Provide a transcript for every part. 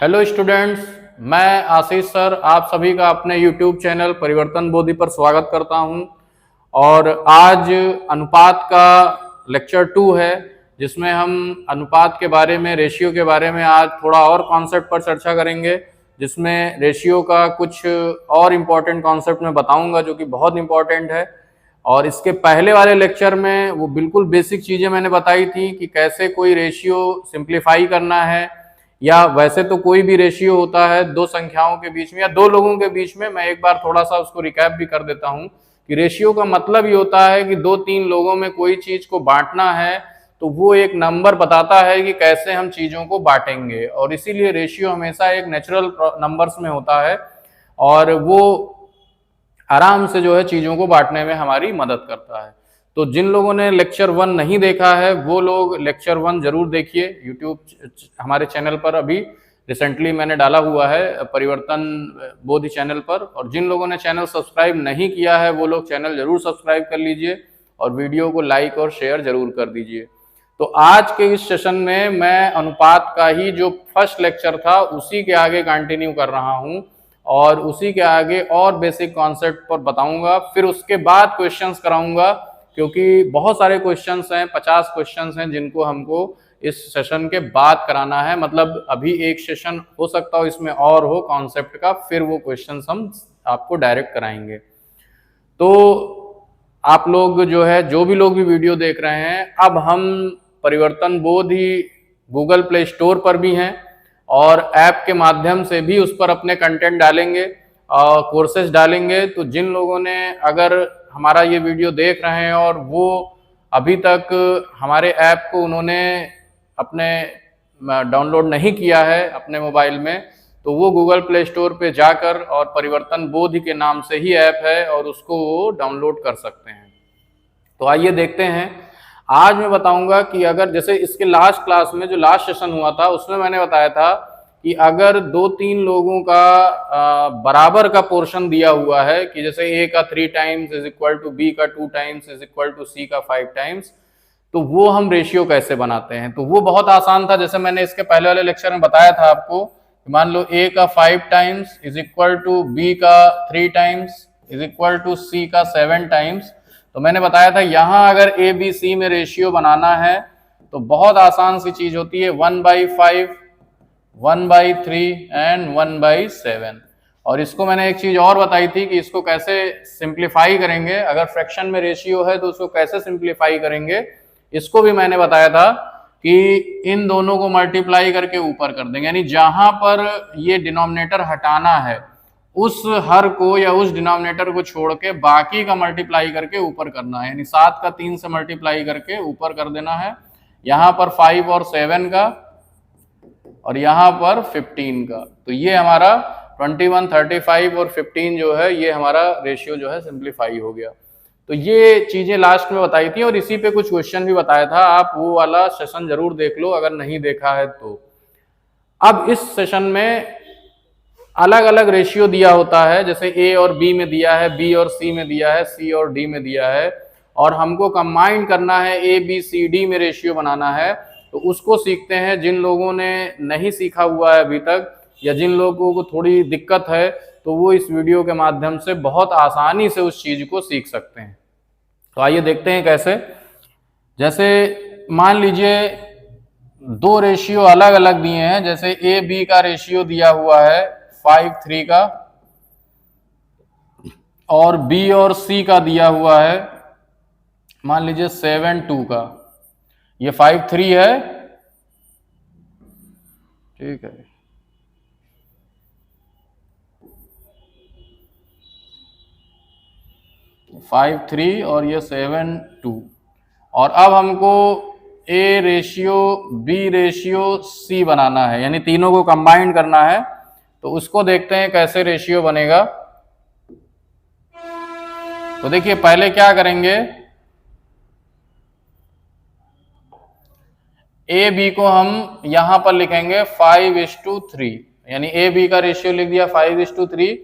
Hello students, मैं आशीष sir आप सभी का अपने यूट्यूब चैनल परिवर्तन बोधि पर स्वागत करता हूं। और आज अनुपात का लेक्चर 2 है, जिसमें हम अनुपात के बारे में, रेशियो के बारे में आज थोड़ा और कॉन्सेप्ट पर चर्चा करेंगे, जिसमें रेशियो का कुछ और इम्पोर्टेंट कॉन्सेप्ट मैं बताऊंगा जो कि बहुत इम्पोर्टेंट है। और इसके पहले वाले लेक्चर में वो बिल्कुल बेसिक चीज़ें मैंने बताई थी कि कैसे कोई रेशियो सिंप्लीफाई करना है, या वैसे तो कोई भी रेशियो होता है दो संख्याओं के बीच में या दो लोगों के बीच में। मैं एक बार थोड़ा सा उसको रिकैप भी कर देता हूं कि रेशियो का मतलब ये होता है कि दो तीन लोगों में कोई चीज को बांटना है तो वो एक नंबर बताता है कि कैसे हम चीजों को बांटेंगे, और इसीलिए रेशियो हमेशा एक नेचुरल नंबर्स में होता है और वो आराम से जो है चीजों को बांटने में हमारी मदद करता है। तो जिन लोगों ने लेक्चर 1 नहीं देखा है वो लोग लेक्चर 1 जरूर देखिए। यूट्यूब हमारे चैनल पर अभी रिसेंटली मैंने डाला हुआ है परिवर्तन बोधि चैनल पर, और जिन लोगों ने चैनल सब्सक्राइब नहीं किया है वो लोग चैनल जरूर सब्सक्राइब कर लीजिए और वीडियो को लाइक और शेयर जरूर कर दीजिए। तो आज के इस सेशन में मैं अनुपात का ही जो फर्स्ट लेक्चर था उसी के आगे कंटिन्यू कर रहा हूं और उसी के आगे और बेसिक कॉन्सेप्ट पर बताऊंगा। फिर उसके बाद क्वेश्चंस कराऊंगा, क्योंकि बहुत सारे क्वेश्चंस हैं, 50 क्वेश्चंस हैं जिनको हमको इस सेशन के बाद कराना है। मतलब अभी एक सेशन हो सकता हो इसमें और हो कॉन्सेप्ट का, फिर वो क्वेश्चंस हम आपको डायरेक्ट कराएंगे। तो आप लोग जो है, जो भी लोग भी वीडियो देख रहे हैं, अब हम परिवर्तन बोधि गूगल प्ले स्टोर पर भी हैं और ऐप के माध्यम से भी उस पर अपने कंटेंट डालेंगे और कोर्सेज डालेंगे। तो जिन लोगों ने अगर हमारा ये वीडियो देख रहे हैं और वो अभी तक हमारे ऐप को उन्होंने अपने डाउनलोड नहीं किया है अपने मोबाइल में, तो वो गूगल प्ले स्टोर पे जाकर, और परिवर्तन बोधि के नाम से ही ऐप है, और उसको वो डाउनलोड कर सकते हैं। तो आइए देखते हैं। आज मैं बताऊंगा कि अगर जैसे इसके लास्ट क्लास में जो लास्ट सेशन हुआ था उसमें मैंने बताया था कि अगर दो तीन लोगों का बराबर का पोर्शन दिया हुआ है कि जैसे ए का 3 times is equal to B का 2 times is equal to C का 5 टाइम्स, तो वो हम रेशियो कैसे बनाते हैं। तो वो बहुत आसान था। जैसे मैंने इसके पहले वाले लेक्चर में बताया था आपको, मान लो ए का 5 times is equal to B का 3 times is equal to C का 7 टाइम्स। तो मैंने बताया था यहां अगर ए बी सी में रेशियो बनाना है तो बहुत आसान सी चीज होती है, 1/5, 1/3 एंड 1/7। और इसको मैंने एक चीज और बताई थी कि इसको कैसे सिंप्लीफाई करेंगे। अगर फ्रैक्शन में रेशियो है तो उसको कैसे सिंप्लीफाई करेंगे, इसको भी मैंने बताया था कि इन दोनों को मल्टीप्लाई करके ऊपर कर देंगे। यानी जहां पर ये डिनोमिनेटर हटाना है उस हर को या उस डिनोमिनेटर को छोड़ के बाकी का मल्टीप्लाई करके ऊपर करना है। यानी 7 का 3 से मल्टीप्लाई करके ऊपर कर देना है, यहां पर 5 और 7 का, और यहां पर 15 का। तो ये हमारा 21, 35 और 15 जो है ये हमारा रेशियो जो है सिंप्लीफाई हो गया। तो ये चीजें लास्ट में बताई थी और इसी पे कुछ क्वेश्चन भी बताया था। आप वो वाला सेशन जरूर देख लो अगर नहीं देखा है तो। अब इस सेशन में अलग अलग रेशियो दिया होता है, जैसे ए और बी में दिया है, बी और सी में दिया है, सी और डी में दिया है, और हमको कंबाइन करना है, ए बी सी डी में रेशियो बनाना है। तो उसको सीखते हैं। जिन लोगों ने नहीं सीखा हुआ है अभी तक, या जिन लोगों को थोड़ी दिक्कत है, तो वो इस वीडियो के माध्यम से बहुत आसानी से उस चीज को सीख सकते हैं। तो आइए देखते हैं कैसे। जैसे मान लीजिए दो रेशियो अलग अलग दिए हैं, जैसे ए बी का रेशियो दिया हुआ है 5:3 का, और बी और सी का दिया हुआ है मान लीजिए 7:2 का। ये 5:3 है, ठीक है, 5:3 और ये 7:2। और अब हमको A ratio B ratio C बनाना है, यानी तीनों को कंबाइन करना है। तो उसको देखते हैं कैसे रेशियो बनेगा। तो देखिए पहले क्या करेंगे, ए बी को हम यहां पर लिखेंगे 5:3, यानी ए बी का रेशियो लिख दिया 5:3।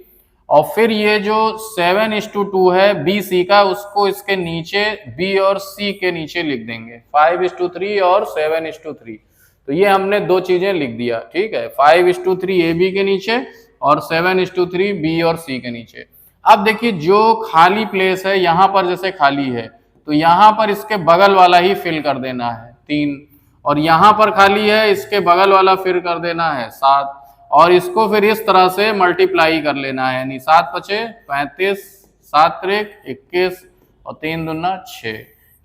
और फिर ये जो 7:2 है बी सी का, उसको इसके नीचे बी और सी के नीचे लिख देंगे 5:3 और 7:3। तो ये हमने दो चीजें लिख दिया, ठीक है, 5:3 ए बी के नीचे और 7:3 बी और सी के नीचे। अब देखिए जो खाली प्लेस है यहां पर जैसे खाली है तो यहां पर इसके बगल वाला ही फिल कर देना है 3, और यहां पर खाली है इसके बगल वाला फिल कर देना है 7, और इसको फिर इस तरह से मल्टीप्लाई कर लेना है, यानी 7 पचे 35, 7 त्रिक 21 और 3 दूना 6,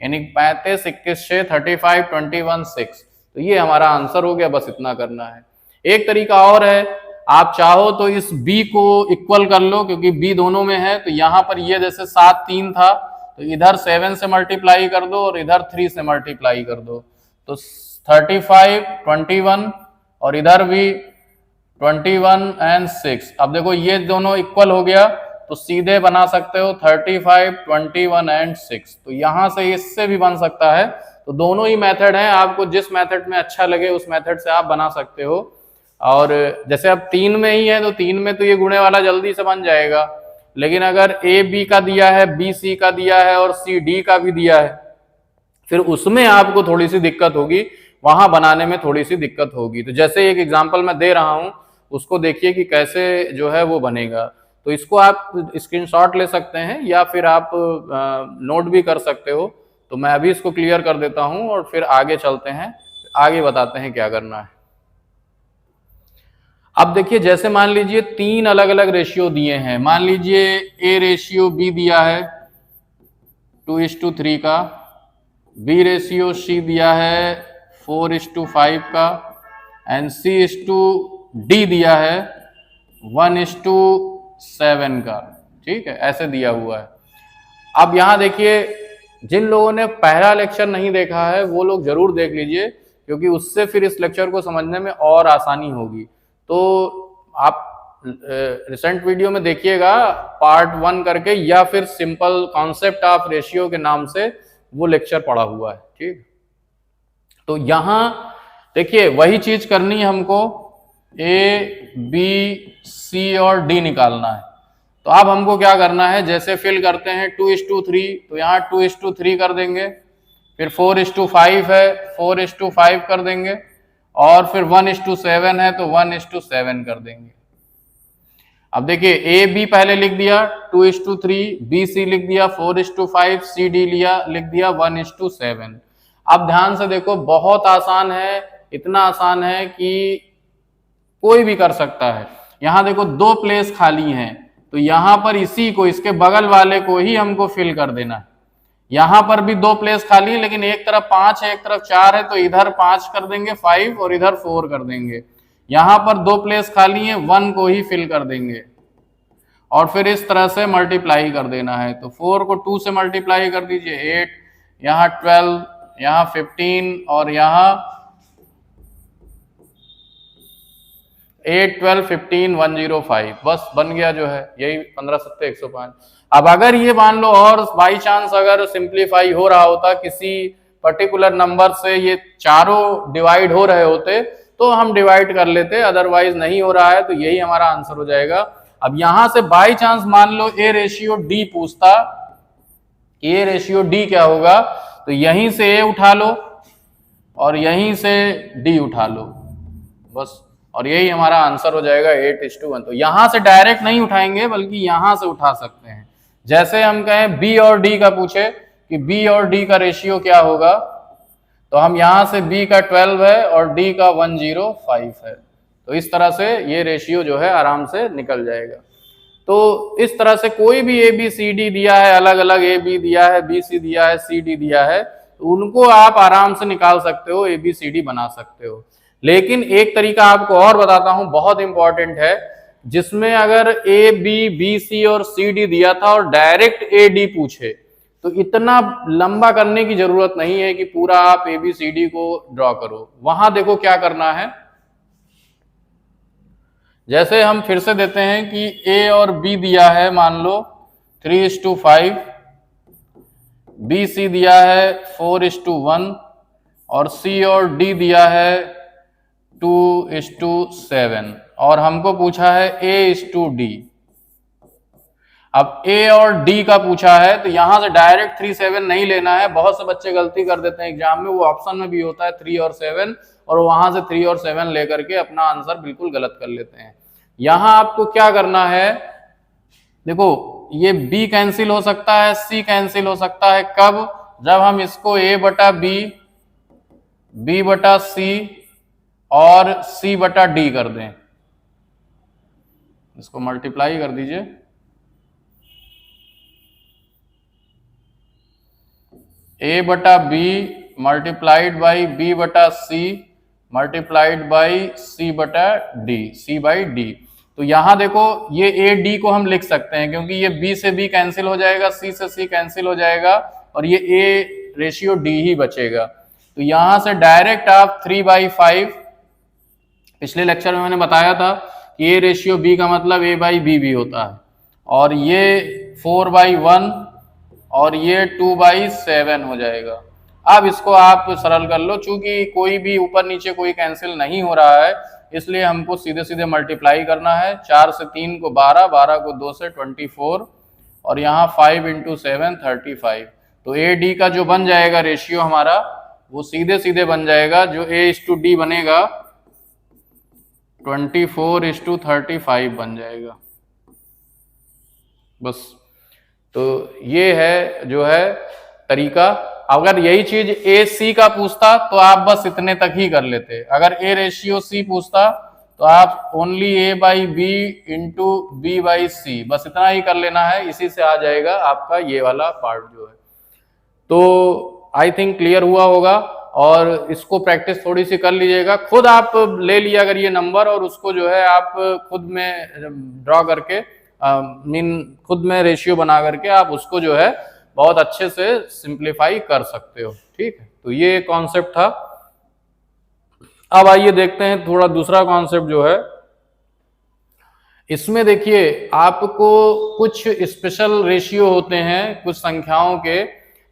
यानी 35, 21, 6, 35, 21, 6। तो ये हमारा आंसर हो गया, बस इतना करना है। एक तरीका और है, आप चाहो तो इस b को इक्वल कर लो, क्योंकि b दोनों में है, तो यहां पर ये जैसे 7 3 था तो इधर 7 से मल्टीप्लाई कर दो और इधर 3 से मल्टीप्लाई कर दो, तो 35, 21 और इधर भी 21 एंड 6। अब देखो ये दोनों इक्वल हो गया तो सीधे बना सकते हो 35, 21 एंड 6। तो यहां से इससे भी बन सकता है, तो दोनों ही मेथड हैं, आपको जिस मेथड में अच्छा लगे उस मेथड से आप बना सकते हो। और जैसे अब 3 में ही है तो 3 में तो ये गुणे वाला जल्दी से बन जाएगा, लेकिन अगर ए बी का दिया है, बी सी का दिया है और सी डी का भी दिया है, फिर उसमें आपको थोड़ी सी दिक्कत होगी, वहां बनाने में थोड़ी सी दिक्कत होगी। तो जैसे एक एग्जांपल मैं दे रहा हूं, उसको देखिए कि कैसे जो है वो बनेगा। तो इसको आप स्क्रीनशॉट ले सकते हैं या फिर आप नोट भी कर सकते हो। तो मैं अभी इसको क्लियर कर देता हूं और फिर आगे चलते हैं, आगे बताते हैं क्या करना है। अब देखिए जैसे मान लीजिए 3 अलग अलग रेशियो दिए हैं, मान लीजिए ए रेशियो बी दिया है 2:3 का, बी रेशियो सी दिया है 4:5 का, एंड सी/डी दिया है 1:7 का, ठीक है, ऐसे दिया हुआ है। अब यहां देखिए जिन लोगों ने पहला लेक्चर नहीं देखा है वो लोग जरूर देख लीजिए, क्योंकि उससे फिर इस लेक्चर को समझने में और आसानी होगी। तो आप रिसेंट वीडियो में देखिएगा पार्ट 1 करके, या फिर सिंपल कॉन्सेप्ट ऑफ रेशियो के नाम से वो लेक्चर पढ़ा हुआ है, ठीक। तो यहां देखिए वही चीज करनी है हमको, ए बी सी और डी निकालना है। तो अब हमको क्या करना है, जैसे फिल करते हैं 2:3, तो यहाँ 2:3 कर देंगे, फिर 4:5 है 4:5 कर देंगे, और फिर 1:7 है तो 1:7 कर देंगे। अब देखिए ए बी पहले लिख दिया 2:3, बी सी लिख दिया 4:5, सी डी लिख दिया 1:7। अब ध्यान से देखो, बहुत आसान है, इतना आसान है कि कोई भी कर सकता है। यहां देखो 2 प्लेस खाली हैं, तो यहां पर इसी को, इसके बगल वाले को ही हमको फिल कर देना है। यहां पर भी 2 प्लेस खाली है, लेकिन एक तरफ 5 है एक तरफ 4 है, तो इधर 5 कर देंगे 5 और इधर 4 कर देंगे। यहां पर 2 प्लेस खाली है, 1 को ही फिल कर देंगे और फिर इस तरह से मल्टीप्लाई कर देना है। तो 4 को 2 से मल्टीप्लाई कर दीजिए 8, यहाँ 12, यहाँ 15 और यहाँ 8, 12, 15, 105, बस बन गया जो है, यही 15 7 105। अब अगर ये मान लो और बाई चांस अगर सिंप्लीफाई हो रहा होता, किसी पर्टिकुलर नंबर से ये चारों डिवाइड हो रहे होते तो हम डिवाइड कर लेते, अदरवाइज नहीं हो रहा है, तो यही हमारा आंसर हो जाएगा। अब यहां से बाई चांस मान लो ए रेशियो डी पूछता, ए रेशियो डी क्या होगा, तो यहीं से ए उठा लो और यहीं से डी उठा लो, बस, और यही हमारा आंसर हो जाएगा 8:1। तो यहां से डायरेक्ट नहीं उठाएंगे बल्कि यहां से उठा सकते हैं। जैसे हम कहें बी और डी का पूछे कि बी और डी का रेशियो क्या होगा, तो हम यहां से बी का 12 है और डी का 105 है, तो इस तरह से ये रेशियो जो है आराम से निकल जाएगा। तो इस तरह से कोई भी ए बी सी डी दिया है, अलग अलग ए बी दिया है, बी सी दिया है, सी डी दिया है, तो उनको आप आराम से निकाल सकते हो, ए बी सी डी बना सकते हो। लेकिन एक तरीका आपको और बताता हूं, बहुत इंपॉर्टेंट है, जिसमें अगर ए बी बी सी और सी डी दिया था और डायरेक्ट ए डी पूछे, तो इतना लंबा करने की जरूरत नहीं है कि पूरा आप ए बी सी डी को ड्रॉ करो। वहां देखो क्या करना है, जैसे हम फिर से देते हैं कि ए और बी दिया है मान लो 3:5, बी सी दिया है 4:1 और सी और डी दिया है 2:7, और हमको पूछा है A/D। अब ए और डी का पूछा है तो यहां से डायरेक्ट 3 7 नहीं लेना है। बहुत से बच्चे गलती कर देते हैं एग्जाम में, वो ऑप्शन में भी होता है 3 और 7 और वहां से 3 और 7 लेकर के अपना आंसर बिल्कुल गलत कर लेते हैं। यहां आपको क्या करना है, देखो ये बी कैंसिल हो सकता है, सी कैंसिल हो सकता है, कब? जब हम इसको ए बटा बी, बी बटा सी और सी बटा डी कर दें। इसको मल्टीप्लाई कर दीजिए, ए बटा बी मल्टीप्लाइड बाई बी बटा सी मल्टीप्लाइड बाई सी बटा डी, सी बाई डी। तो यहां देखो ये ए डी को हम लिख सकते हैं क्योंकि ये बी से बी कैंसिल हो जाएगा, सी से सी कैंसिल हो जाएगा और ये ए रेशियो डी ही बचेगा। तो यहां से डायरेक्ट आप 3/5, पिछले लेक्चर में मैंने बताया था कि ए रेशियो बी का मतलब ए बाई बी भी होता है, और ये 4/1 और ये 2/7 हो जाएगा। अब इसको आप सरल कर लो, चूंकि कोई भी ऊपर नीचे कोई कैंसिल नहीं हो रहा है इसलिए हमको सीधे सीधे मल्टीप्लाई करना है। 4 से 3 को 12, 12 को 2 से 24 और यहाँ 5 × 7 35। तो ए डी का जो बन जाएगा रेशियो हमारा वो सीधे सीधे बन जाएगा, जो A/D बनेगा 24:35 बन जाएगा बस। तो ये है जो है तरीका। अगर यही चीज ए सी का पूछता तो आप बस इतने तक ही कर लेते। अगर ए रेशियो सी पूछता तो आप only A by B into B by C, बस इतना ही कर लेना है, इसी से आ जाएगा आपका ये वाला पार्ट जो है। तो आई थिंक क्लियर हुआ होगा, और इसको प्रैक्टिस थोड़ी सी कर लीजिएगा। खुद आप ले लिया अगर ये नंबर और उसको जो है आप खुद में ड्रॉ करके खुद में रेशियो बना करके आप उसको जो है बहुत अच्छे से सिंप्लीफाई कर सकते हो। ठीक है, तो ये कॉन्सेप्ट था। अब आइए देखते हैं थोड़ा दूसरा कॉन्सेप्ट जो है। इसमें देखिए आपको कुछ स्पेशल रेशियो होते हैं कुछ संख्याओं के,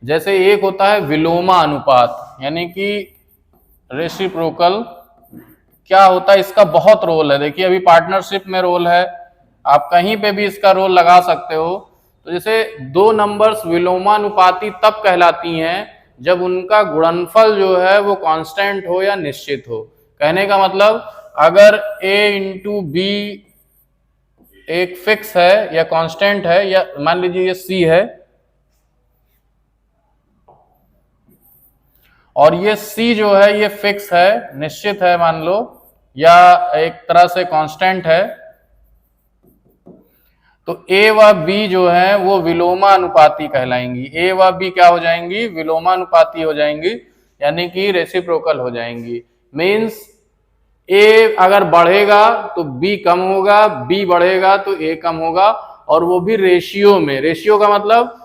जैसे एक होता है विलोमा अनुपात, यानी कि रेसिप्रोकल। क्या होता है, इसका बहुत रोल है। देखिए अभी पार्टनरशिप में रोल है, आप कहीं पे भी इसका रोल लगा सकते हो। तो जैसे दो नंबर्स विलोमानुपाती तब कहलाती हैं जब उनका गुणनफल जो है वो कांस्टेंट हो या निश्चित हो। कहने का मतलब अगर a इंटू बी एक फिक्स है या कांस्टेंट है, या मान लीजिए ये c है और ये c जो है ये फिक्स है, निश्चित है मान लो, या एक तरह से कांस्टेंट है, तो a व b जो है वो विलोमानुपाती कहलाएंगी। a व b क्या हो जाएंगी, विलोमानुपाती हो जाएंगी, यानी कि रेसिप्रोकल हो जाएंगी। मीन्स a अगर बढ़ेगा तो b कम होगा, b बढ़ेगा तो a कम होगा, और वो भी रेशियो में। रेशियो का मतलब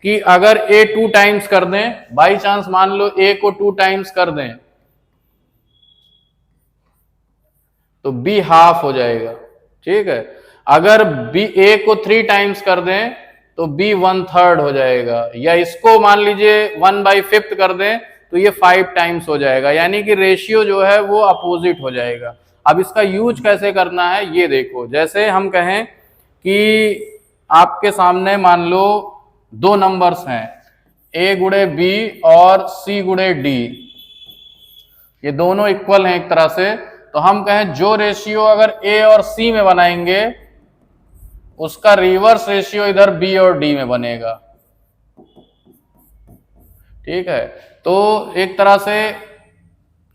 कि अगर a 2 टाइम्स कर दें, बाई चांस मान लो a को 2 टाइम्स कर दें तो b हाफ हो जाएगा। ठीक है, अगर b a को 3 टाइम्स कर दें तो b 1/3 हो जाएगा, या इसको मान लीजिए 1/5 कर दें तो ये 5 टाइम्स हो जाएगा, यानी कि रेशियो जो है वो अपोजिट हो जाएगा। अब इसका यूज कैसे करना है ये देखो। जैसे हम कहें कि आपके सामने मान लो दो नंबर्स हैं, a गुणे b और c गुणे d, ये दोनों इक्वल हैं एक तरह से। तो हम कहें जो रेशियो अगर a और c में बनाएंगे उसका रिवर्स रेशियो इधर b और d में बनेगा। ठीक है, तो एक तरह से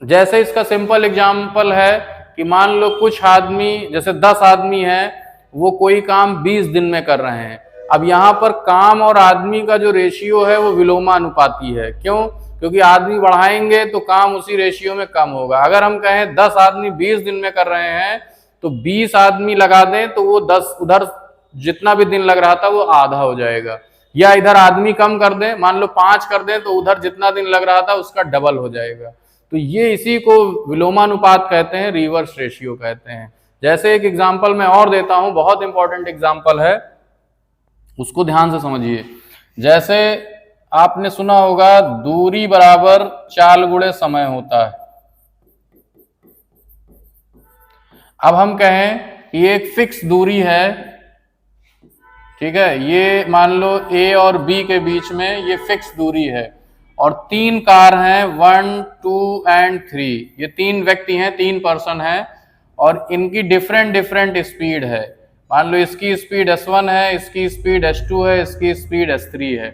जैसे इसका सिंपल एग्जांपल है कि मान लो कुछ आदमी, जैसे 10 आदमी हैं, वो कोई काम 20 दिन में कर रहे हैं। अब यहाँ पर काम और आदमी का जो रेशियो है वो विलोमानुपाती है। क्यों? क्योंकि आदमी बढ़ाएंगे तो काम उसी रेशियो में कम होगा। अगर हम कहें 10 आदमी 20 दिन में कर रहे हैं तो 20 आदमी लगा दें तो वो 10 उधर जितना भी दिन लग रहा था वो आधा हो जाएगा, या इधर आदमी कम कर दें, मान लो 5 कर दें तो उधर जितना दिन लग रहा था उसका डबल हो जाएगा। तो ये इसी को विलोमानुपात कहते हैं, रिवर्स रेशियो कहते हैं। जैसे एक एग्जांपल मैं और देता हूं, बहुत इंपॉर्टेंट एग्जांपल है, उसको ध्यान से समझिए। जैसे आपने सुना होगा दूरी बराबर चाल गुणे समय होता है। अब हम कहें कि एक फिक्स दूरी है, ठीक है। ये मान लो ए और बी के बीच में ये फिक्स दूरी है और 3 कार हैं, 1 2 एंड 3। ये 3 व्यक्ति हैं, 3 पर्सन हैं और इनकी डिफरेंट डिफरेंट स्पीड है। मान लो इसकी स्पीड S1 है, इसकी स्पीड S2 है, इसकी स्पीड S3 है।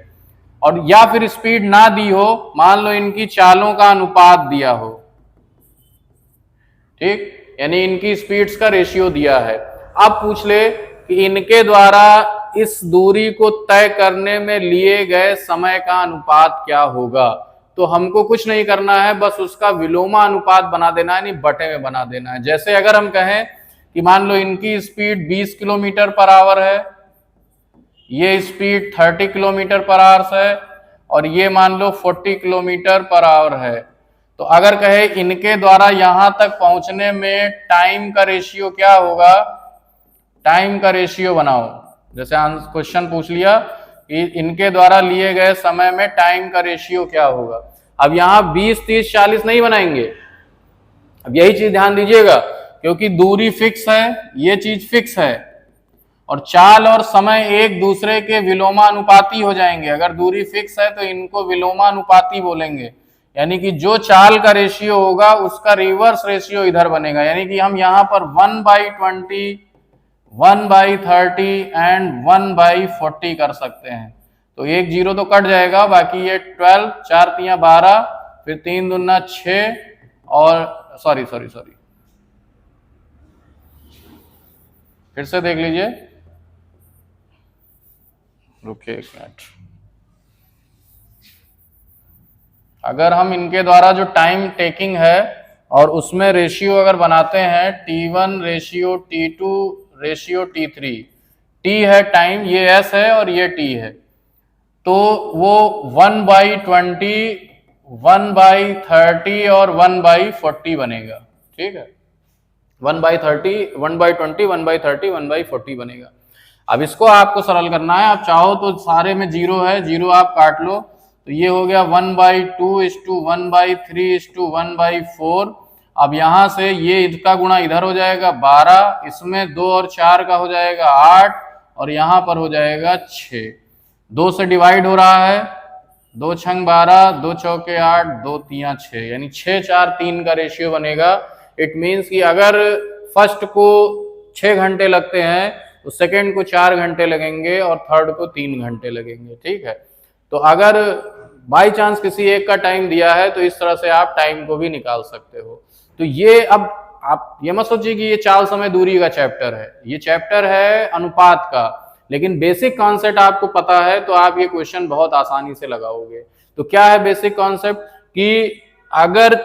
और या फिर स्पीड ना दी हो, मान लो इनकी चालों का अनुपात दिया हो, ठीक, यानी इनकी स्पीड्स का रेशियो दिया है। अब पूछ ले कि इनके द्वारा इस दूरी को तय करने में लिए गए समय का अनुपात क्या होगा। तो हमको कुछ नहीं करना है, बस उसका विलोमानुपात बना देना है, नहीं बटे में बना देना है। जैसे अगर हम कहें कि मान लो इनकी स्पीड 20 किलोमीटर पर आवर है, ये स्पीड 30 किलोमीटर पर आवर है और ये मान लो 40 किलोमीटर पर आवर है। तो अगर कहे इनके द्वारा यहां तक पहुंचने में टाइम का रेशियो क्या होगा, टाइम का रेशियो बनाओ। जैसे क्वेश्चन पूछ लिया कि इनके द्वारा लिए गए समय में टाइम का रेशियो क्या होगा। अब यहां 20 30 40 नहीं बनाएंगे। अब यही चीज ध्यान दीजिएगा, क्योंकि दूरी फिक्स है, ये चीज फिक्स है और चाल और समय एक दूसरे के विलोमानुपाती हो जाएंगे। अगर दूरी फिक्स है तो इनको विलोमानुपाती बोलेंगे, यानी कि जो चाल का रेशियो होगा उसका रिवर्स रेशियो इधर बनेगा। यानी कि हम यहाँ पर 1/20, 1/30 एंड 1/40 कर सकते हैं। तो एक जीरो तो कट जाएगा, बाकी ये 12, 4 तियां 12, फिर 3 दूना 6 और सॉरी फिर से देख लीजिए, रुकिए 1 मिनट। अगर हम इनके द्वारा जो टाइम टेकिंग है और उसमें रेशियो अगर बनाते हैं T1 ratio T2 ratio T3, T है टाइम, ये S है और ये T है, तो वो 1/20, 1/30 और 1/40 बनेगा। ठीक है, 1/30, 1/20, 1/30, 1/40 बनेगा। अब इसको आपको सरल करना है। आप चाहो तो सारे में जीरो है, जीरो आप काट लो, तो ये हो गया 1/2 1/3 1/4। अब यहां से ये इसका गुणा इधर हो जाएगा 12, इसमें 2 और 4 का हो जाएगा 8 और यहां पर हो जाएगा 6। 2 से डिवाइड हो रहा है, 2 छंग 12, 2 चौके 8, 2 तियां 6, यानी 6 4 3 का रेशियो बनेगा। इट मीन्स कि अगर फर्स्ट को 6 घंटे लगते हैं तो सेकंड को 4 घंटे लगेंगे और थर्ड को 3 घंटे लगेंगे। ठीक है, तो अगर बाई चांस किसी एक का टाइम दिया है तो इस तरह से आप टाइम को भी निकाल सकते हो। तो ये, अब आप ये मत सोचिए कि ये चाल समय दूरी का चैप्टर है, ये चैप्टर है अनुपात का, लेकिन बेसिक कॉन्सेप्ट आपको पता है तो आप ये क्वेश्चन बहुत आसानी से लगाओगे। तो क्या है बेसिक कॉन्सेप्ट, कि अगर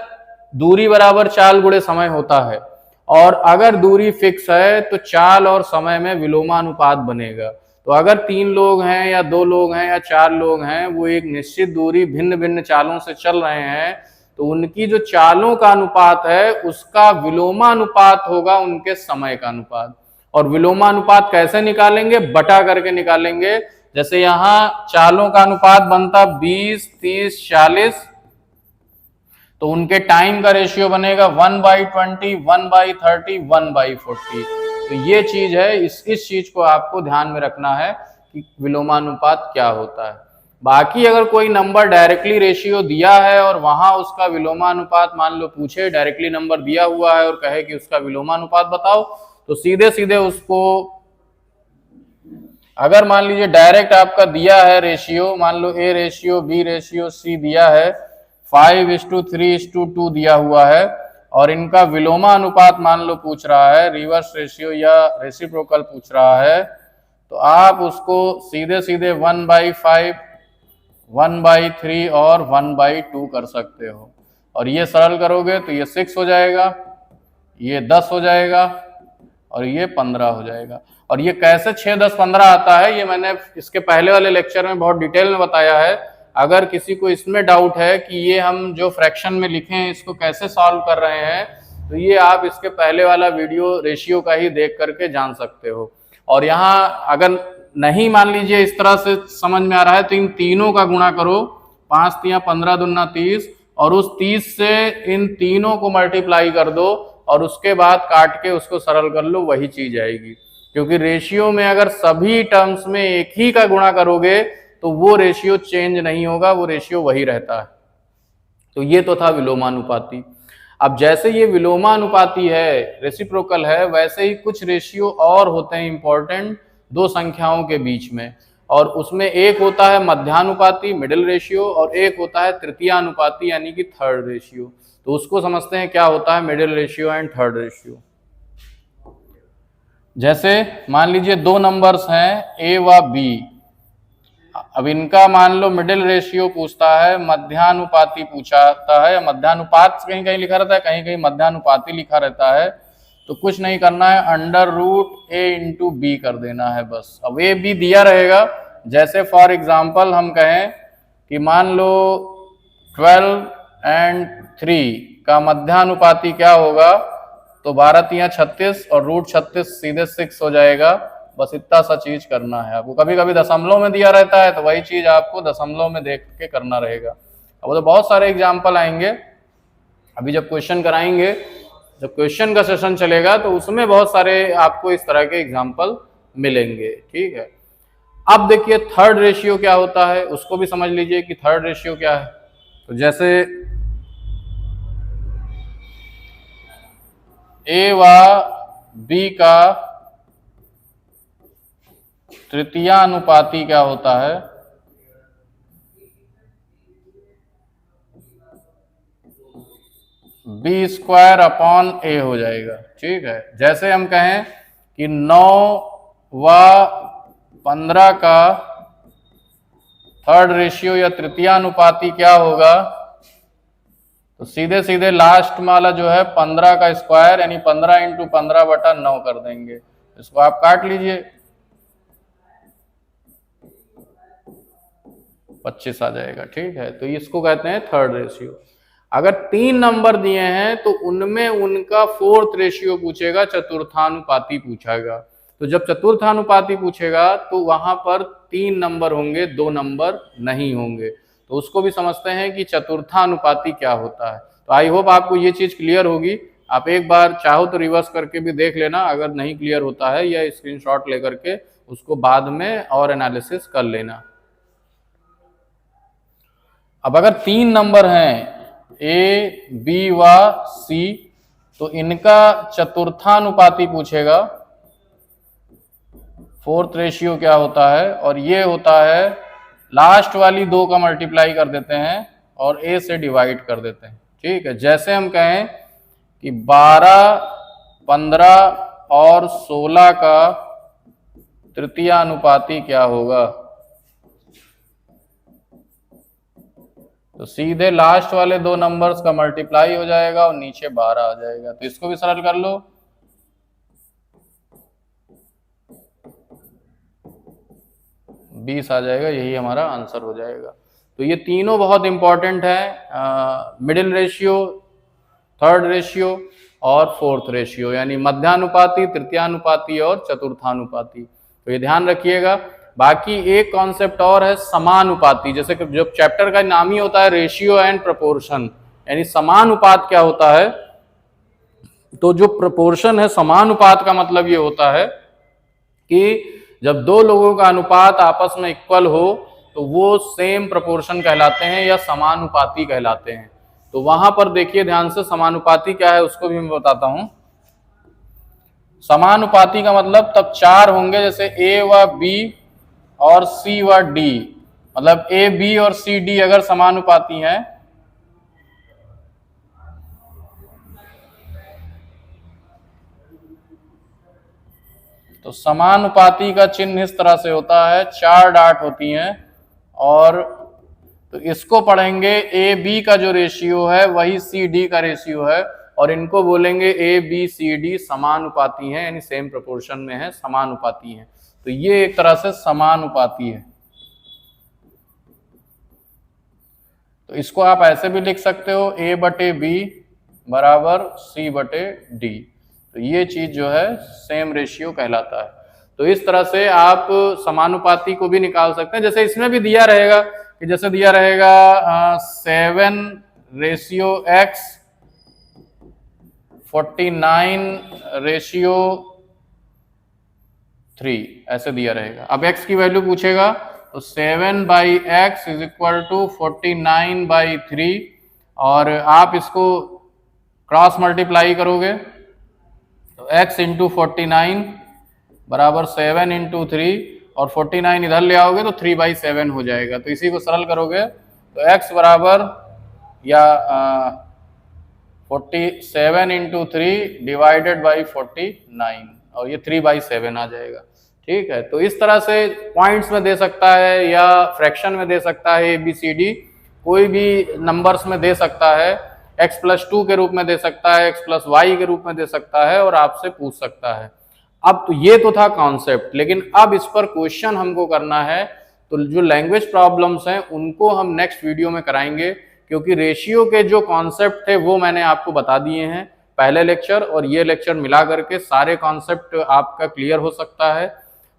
दूरी बराबर चाल गुणे समय होता है और अगर दूरी फिक्स है तो चाल और समय में विलोमानुपात बनेगा। तो अगर 3 लोग हैं या 2 लोग हैं या 4 लोग हैं, वो एक निश्चित दूरी भिन्न भिन्न चालों से चल रहे हैं, तो उनकी जो चालों का अनुपात है उसका विलोमानुपात होगा उनके समय का अनुपात। और विलोमानुपात कैसे निकालेंगे, बटा करके निकालेंगे। जैसे यहां चालों का अनुपात बनता 20 30 40, तो उनके टाइम का रेशियो बनेगा 1/20, 1/30, 1/40। तो ये चीज है, इस चीज को आपको ध्यान में रखना है कि विलोमानुपात क्या होता है। बाकी अगर कोई नंबर डायरेक्टली रेशियो दिया है और वहां उसका विलोमानुपात मान लो पूछे, डायरेक्टली नंबर दिया हुआ है और कहे कि उसका विलोमानुपात बताओ, तो सीधे सीधे उसको, अगर मान लीजिए डायरेक्ट आपका दिया है रेशियो, मान लो A ratio B ratio C दिया है, 5:3:2 दिया हुआ है और इनका विलोमानुपात मान लो पूछ रहा है, रिवर्स रेशियो या रेसिप्रोकल पूछ रहा है, तो आप उसको सीधे सीधे 1/5, 1/3 और 1/2 कर सकते हो। और ये सरल करोगे तो ये 6 हो जाएगा, ये 10 हो जाएगा और ये 15 हो जाएगा। और ये कैसे 6 10 15 आता है, ये मैंने इसके पहले वाले लेक्चर में बहुत डिटेल में बताया है। अगर किसी को इसमें डाउट है कि ये हम जो फ्रैक्शन में लिखे हैं इसको कैसे सॉल्व कर रहे हैं, तो ये आप इसके पहले वाला वीडियो रेशियो का ही देख करके जान सकते हो। और यहाँ अगर नहीं मान लीजिए इस तरह से समझ में आ रहा है, तो इन तीनों का गुणा करो, 5 तियां 15 दूना 30, और उस 30 से इन तीनों को मल्टीप्लाई कर दो और उसके बाद काट के उसको सरल कर लो, वही चीज आएगी। क्योंकि रेशियो में अगर सभी टर्म्स में एक ही का गुणा करोगे तो वो रेशियो चेंज नहीं होगा, वो रेशियो वही रहता है। तो ये तो था विलोमानुपाती। अब जैसे ये विलोमानुपाती है, रेसिप्रोकल है, वैसे ही कुछ रेशियो और होते हैं इंपॉर्टेंट दो संख्याओं के बीच में, और उसमें एक होता है मध्यानुपाती मिडिल रेशियो, और एक होता है तृतीयानुपाती यानी कि थर्ड रेशियो। तो उसको समझते हैं क्या होता है middle ratio and third ratio. जैसे मान लीजिए दो नंबर्स हैं ए व बी, अब इनका मान लो मिडिल रेशियो पूछता है, मध्यानुपाती पूछाता है, या मध्यानुपात कहीं कहीं लिखा रहता है, कहीं कहीं मध्यानुपाती लिखा रहता है। तो कुछ नहीं करना है, अंडर रूट ए इंटू बी कर देना है बस। अब ए बी दिया रहेगा, जैसे फॉर एग्जाम्पल हम कहें कि मान लो 12 एंड 3 का मध्यानुपाती क्या होगा, तो 12 तिया 36 और रूट 36 सीधे 6 हो जाएगा। बस इतना सा चीज करना है आपको। कभी कभी दशमलव में दिया रहता है तो वही चीज आपको दशमलव में देख के करना रहेगा। अब तो बहुत सारे एग्जाम्पल आएंगे, अभी जब क्वेश्चन कराएंगे, जब क्वेश्चन का सेशन चलेगा तो उसमें बहुत सारे आपको इस तरह के एग्जाम्पल मिलेंगे। ठीक है, अब देखिए थर्ड रेशियो क्या होता है, उसको भी समझ लीजिए कि थर्ड रेशियो क्या है। तो जैसे ए व बी का तृतीयानुपाती क्या होता है, बी स्क्वायर अपॉन ए हो जाएगा। ठीक है, जैसे हम कहें कि 9 व 15 का थर्ड रेशियो या तृतीयानुपाती क्या होगा, तो सीधे सीधे लास्ट वाला जो है 15 का स्क्वायर यानी 15 इंटू 15/9 कर देंगे। इसको आप काट लीजिए, 25 आ जाएगा। ठीक है, तो इसको कहते हैं थर्ड रेशियो। अगर 3 नंबर दिए हैं तो उनमें उनका फोर्थ रेशियो पूछेगा, चतुर्थानुपाती पूछेगा। तो जब चतुर्थानुपाती पूछेगा तो वहां पर 3 नंबर होंगे, 2 नंबर नहीं होंगे। तो उसको भी समझते हैं कि चतुर्थानुपाती क्या होता है। तो आई होप आपको ये चीज क्लियर होगी। आप एक बार चाहो तो रिवर्स करके भी देख लेना, अगर नहीं क्लियर होता है, या स्क्रीनशॉट लेकर के उसको बाद में और एनालिसिस कर लेना। अब अगर 3 नंबर हैं ए बी व सी, तो इनका चतुर्थानुपाती पूछेगा, फोर्थ रेशियो क्या होता है, और ये होता है लास्ट वाली 2 का मल्टीप्लाई कर देते हैं और ए से डिवाइड कर देते हैं। ठीक है, जैसे हम कहें कि 12, 15 और 16 का तृतीयानुपाती क्या होगा, तो सीधे लास्ट वाले 2 नंबर्स का मल्टीप्लाई हो जाएगा और नीचे 12 आ जाएगा। तो इसको भी सरल कर लो, 20 आ जाएगा, यही हमारा आंसर हो जाएगा। तो ये तीनों बहुत इंपॉर्टेंट है, मिडिल रेशियो, थर्ड रेशियो और फोर्थ रेशियो, यानी मध्यानुपाती, तृतीयानुपाती और चतुर्थानुपाती। तो ये ध्यान रखिएगा। बाकी एक कॉन्सेप्ट और है समानुपाती, जैसे कि जब चैप्टर का नाम ही होता है रेशियो एंड प्रपोर्शन, यानी समानुपात क्या होता है, तो जो प्रपोर्शन है, समानुपात का मतलब ये होता है कि जब 2 लोगों का अनुपात आपस में इक्वल हो तो वो सेम प्रपोर्शन कहलाते हैं या समानुपाती कहलाते हैं। तो वहां पर देखिए ध्यान से, समानुपाती क्या है उसको भी मैं बताता हूं। समानुपाती का मतलब तब 4 होंगे, जैसे ए व बी और सी व डी, मतलब ए बी और सी डी अगर समानुपाती हैं तो समानुपाती का चिन्ह इस तरह से होता है, 4 डाट होती हैं, और तो इसको पढ़ेंगे ए बी का जो रेशियो है वही सी डी का रेशियो है, और इनको बोलेंगे ए बी सी डी समानुपाती हैं, यानी सेम प्रोपोर्शन में है, समानुपाती हैं। तो ये एक तरह से समानुपाती है। तो इसको आप ऐसे भी लिख सकते हो, ए बटे बी बराबर सी बटे डी। तो ये चीज जो है सेम रेशियो कहलाता है। तो इस तरह से आप समानुपाती को भी निकाल सकते हैं। जैसे इसमें भी दिया रहेगा कि जैसे दिया रहेगा 7:x, 49:1, 3 ऐसे दिया रहेगा। अब x की वैल्यू पूछेगा तो 7/x इज इक्वल टू 49/3 और आप इसको क्रॉस मल्टीप्लाई करोगे तो x इंटू 49 बराबर 7 इंटू 3 और 49 इधर ले आओगे तो 3/7 हो जाएगा। तो इसी को सरल करोगे तो x बराबर या 47 इंटू 3 डिवाइडेड बाई 49 और ये 3/7 आ जाएगा। ठीक है, तो इस तरह से पॉइंट्स में दे सकता है या फ्रैक्शन में दे सकता है, ABCD कोई भी नंबर्स में दे सकता है, x+2 के रूप में दे सकता है, x+y के रूप में दे सकता है और आपसे पूछ सकता है। अब तो ये तो था कॉन्सेप्ट, लेकिन अब इस पर क्वेश्चन हमको करना है। तो जो लैंग्वेज प्रॉब्लम्स हैं उनको हम नेक्स्ट वीडियो में कराएंगे, क्योंकि रेशियो के जो कॉन्सेप्ट थे वो मैंने आपको बता दिए हैं पहले लेक्चर और ये लेक्चर मिला करके सारे कॉन्सेप्ट आपका क्लियर हो सकता है।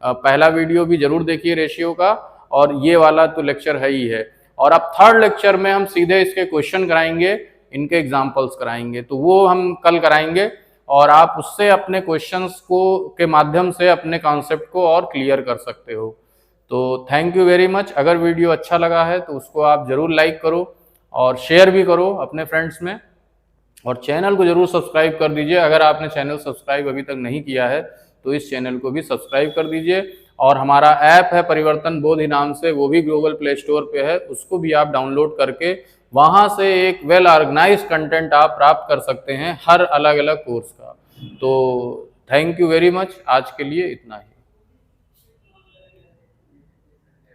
पहला वीडियो भी जरूर देखिए रेशियो का, और ये वाला तो लेक्चर है ही है। और अब थर्ड लेक्चर में हम सीधे इसके क्वेश्चन कराएंगे, इनके एग्जाम्पल्स कराएंगे, तो वो हम कल कराएंगे और आप उससे अपने क्वेश्चंस को के माध्यम से अपने कॉन्सेप्ट को और क्लियर कर सकते हो। तो थैंक यू वेरी मच। अगर वीडियो अच्छा लगा है तो उसको आप जरूर लाइक करो और शेयर भी करो अपने फ्रेंड्स में, और चैनल को जरूर सब्सक्राइब कर दीजिए। अगर आपने चैनल सब्सक्राइब अभी तक नहीं किया है तो इस चैनल को भी सब्सक्राइब कर दीजिए। और हमारा ऐप है परिवर्तन बोधि नाम से, वो भी गूगल प्ले स्टोर पे है, उसको भी आप डाउनलोड करके वहां से एक वेल ऑर्गेनाइज कंटेंट आप प्राप्त कर सकते हैं हर अलग अलग कोर्स का। तो थैंक यू वेरी मच, आज के लिए इतना ही।